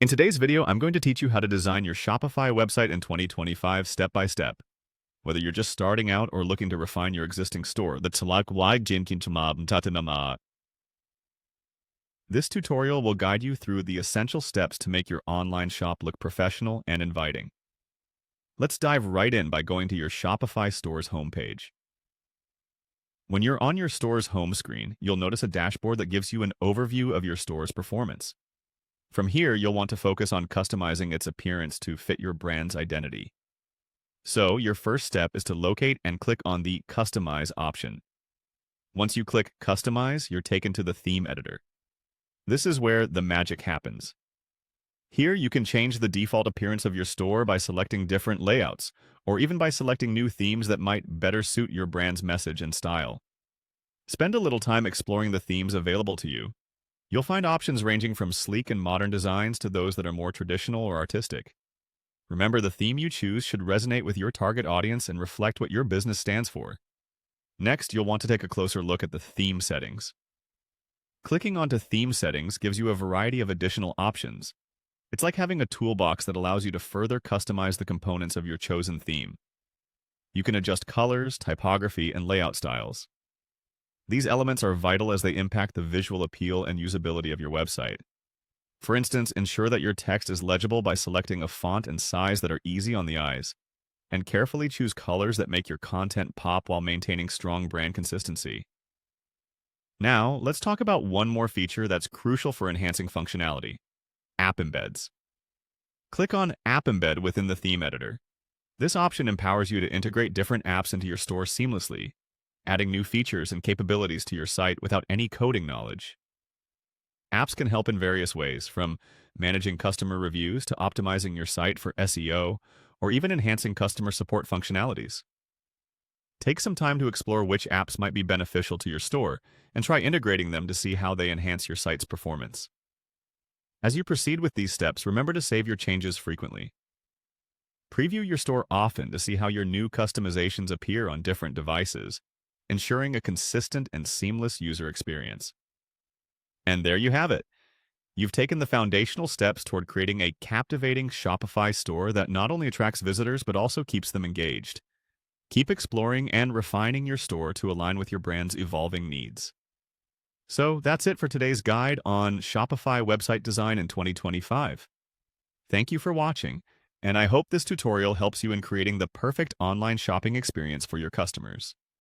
In today's video, I'm going to teach you how to design your Shopify website in 2025 step by step. Whether you're just starting out or looking to refine your existing store, this tutorial will guide you through the essential steps to make your online shop look professional and inviting. Let's dive right in by going to your Shopify store's homepage. When you're on your store's home screen, you'll notice a dashboard that gives you an overview of your store's performance. From here, you'll want to focus on customizing its appearance to fit your brand's identity. So, your first step is to locate and click on the Customize option. Once you click Customize, you're taken to the theme editor. This is where the magic happens. Here, you can change the default appearance of your store by selecting different layouts, or even by selecting new themes that might better suit your brand's message and style. Spend a little time exploring the themes available to you. You'll find options ranging from sleek and modern designs to those that are more traditional or artistic. Remember, the theme you choose should resonate with your target audience and reflect what your business stands for. Next, you'll want to take a closer look at the theme settings. Clicking onto Theme Settings gives you a variety of additional options. It's like having a toolbox that allows you to further customize the components of your chosen theme. You can adjust colors, typography, and layout styles. These elements are vital as they impact the visual appeal and usability of your website. For instance, ensure that your text is legible by selecting a font and size that are easy on the eyes, and carefully choose colors that make your content pop while maintaining strong brand consistency. Now, let's talk about one more feature that's crucial for enhancing functionality: App Embeds. Click on App Embed within the theme editor. This option empowers you to integrate different apps into your store seamlessly, adding new features and capabilities to your site without any coding knowledge. Apps can help in various ways, from managing customer reviews to optimizing your site for SEO, or even enhancing customer support functionalities. Take some time to explore which apps might be beneficial to your store and try integrating them to see how they enhance your site's performance. As you proceed with these steps, remember to save your changes frequently. Preview your store often to see how your new customizations appear on different devices, ensuring a consistent and seamless user experience. And there you have it. You've taken the foundational steps toward creating a captivating Shopify store that not only attracts visitors but also keeps them engaged. Keep exploring and refining your store to align with your brand's evolving needs. So that's it for today's guide on Shopify website design in 2025. Thank you for watching, and I hope this tutorial helps you in creating the perfect online shopping experience for your customers.